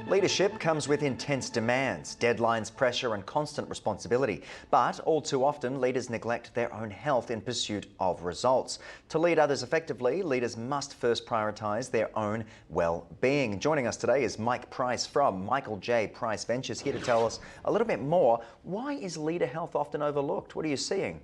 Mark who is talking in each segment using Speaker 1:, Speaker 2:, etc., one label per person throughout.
Speaker 1: Leadership comes with intense demands, deadlines, pressure and constant responsibility. But all too often, leaders neglect their own health in pursuit of results. To lead others effectively, leaders must first prioritise their own well-being. Joining us today is Mike Price from Michael J. Price Ventures, here to tell us a little bit more. Why is leader health often overlooked? What are you seeing?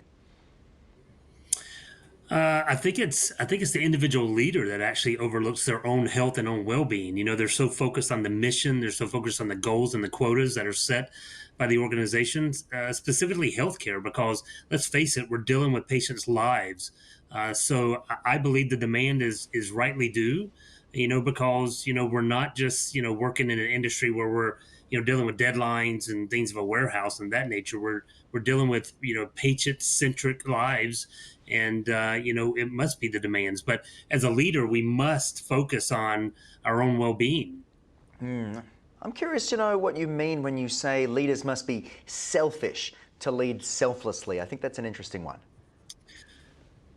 Speaker 2: I think it's the individual leader that actually overlooks their own health and own well-being. You know, they're so focused on the mission, they're so focused on the goals and the quotas that are set by the organizations, specifically healthcare. Because let's face it, we're dealing with patients' lives. So I believe the demand is rightly due. You know, because we're not just working in an industry where we're dealing with deadlines and things of a warehouse and that nature. We're dealing with patient-centric lives, and it must be the demands. But as a leader, we must focus on our own well-being.
Speaker 1: I'm curious to know what you mean when you say leaders must be selfish to lead selflessly. I think that's an interesting one.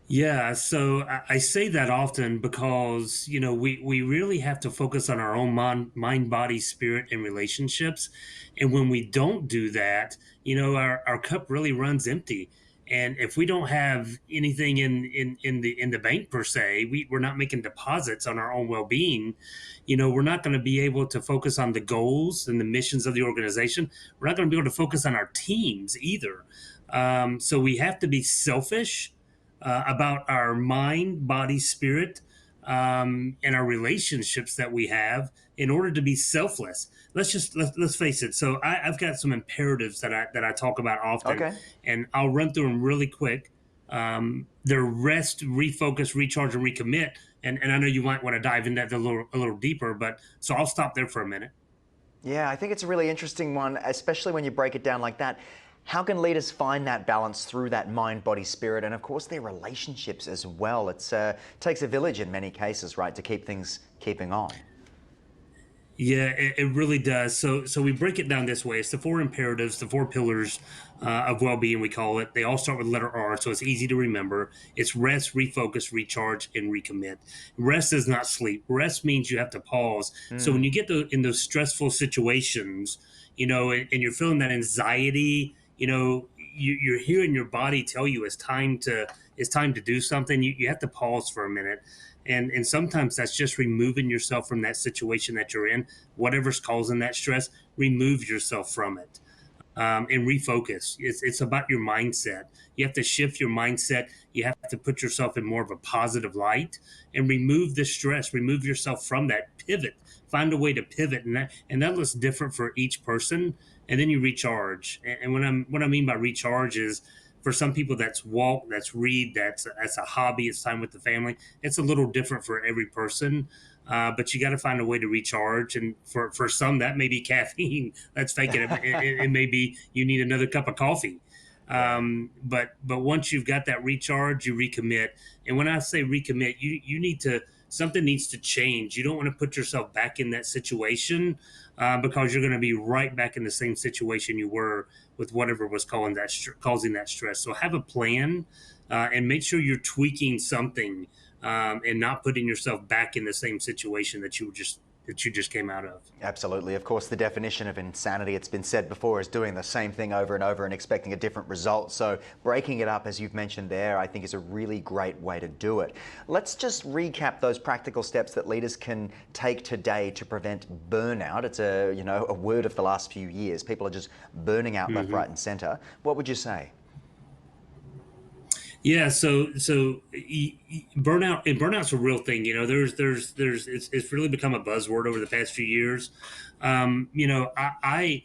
Speaker 2: Yeah, so I say that often because we really have to focus on our own mind, body, spirit, and relationships. And when we don't do that, our cup really runs empty. And if we don't have anything in the bank per se, we're not making deposits on our own well-being. We're not going to be able to focus on the goals and the missions of the organization. We're not going to be able to focus on our teams either. So we have to be selfish about our mind, body, spirit, and our relationships that we have in order to be selfless. Let's face it. So I've got some imperatives that I talk about often,
Speaker 1: Okay.
Speaker 2: and I'll run through them really quick. They're rest, refocus, recharge, and recommit. And I know you might want to dive into that a little deeper, but so I'll stop there for a minute.
Speaker 1: Yeah, I think it's a really interesting one, especially when you break it down like that. How can leaders find that balance through that mind, body, spirit, and of course their relationships as well? It takes a village in many cases, right, to keep things keeping on.
Speaker 2: Yeah, it really does. So we break it down this way. It's the four imperatives, the four pillars of well-being, we call it. They all start with letter R, so it's easy to remember. It's rest, refocus, recharge, and recommit. Rest is not sleep. Rest means you have to pause. So when you get in those stressful situations, and you're feeling that anxiety, you're hearing your body tell you it's time to do something. You have to pause for a minute. And sometimes that's just removing yourself from that situation that you're in, whatever's causing that stress. Remove yourself from it, and refocus. It's about your mindset. You have to shift your mindset. You have to put yourself in more of a positive light and remove the stress. Remove yourself from that. Pivot. Find a way to pivot, and that looks different for each person. And then you recharge. And what I mean by recharge is, for some people, that's walk, that's read, that's a hobby. It's time with the family. It's a little different for every person, but you got to find a way to recharge. And for some, that may be caffeine. Let's fake it. It may be you need another cup of coffee.
Speaker 1: Yeah.
Speaker 2: But once you've got that recharge, you recommit. And when I say recommit, you need to something needs to change. You don't want to put yourself back in that situation, because you're going to be right back in the same situation you were with whatever was causing that stress. So have a plan, and make sure you're tweaking something, and not putting yourself back in the same situation that you just came out of.
Speaker 1: Absolutely. Of course, the definition of insanity, it's been said before, is doing the same thing over and over and expecting a different result. So breaking it up, as you've mentioned there, I think is a really great way to do it. Let's just recap those practical steps that leaders can take today to prevent burnout. It's a word of the last few years. People are just burning out left, right, and center. What would you say?
Speaker 2: Yeah, burnout's a real thing. It's really become a buzzword over the past few years. I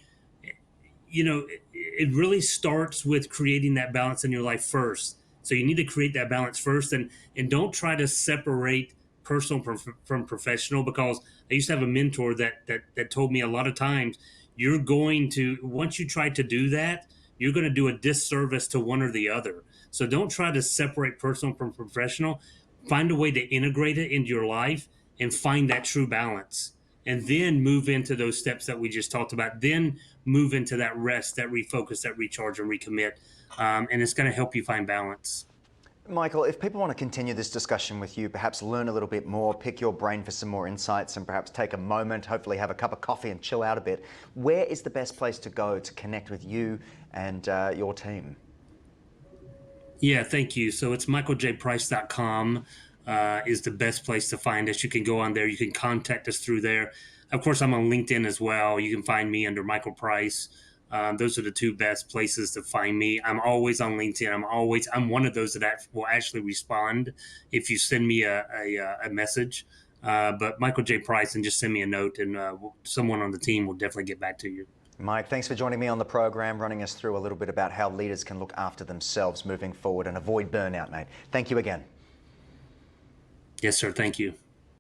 Speaker 2: it really starts with creating that balance in your life first. So you need to create that balance first, and don't try to separate personal from professional. Because I used to have a mentor that told me a lot of times, you're going to once you try to do that, you're going to do a disservice to one or the other. So don't try to separate personal from professional. Find a way to integrate it into your life and find that true balance. And then move into those steps that we just talked about. Then move into that rest, that refocus, that recharge, and recommit. And it's going to help you find balance.
Speaker 1: Michael, if people want to continue this discussion with you, perhaps learn a little bit more, pick your brain for some more insights, and perhaps take a moment, hopefully have a cup of coffee and chill out a bit, where is the best place to go to connect with you and your team?
Speaker 2: Yeah, thank you. So it's michaeljprice.com is the best place to find us. You can go on there. You can contact us through there. Of course, I'm on LinkedIn as well. You can find me under Michael Price. Those are the two best places to find me. I'm always on LinkedIn. I'm one of those that will actually respond if you send me a message. But Michael J. Price, and just send me a note, and someone on the team will definitely get back to you.
Speaker 1: Mike, thanks for joining me on the program, running us through a little bit about how leaders can look after themselves moving forward and avoid burnout, mate. Thank you again.
Speaker 2: Yes, sir. Thank you.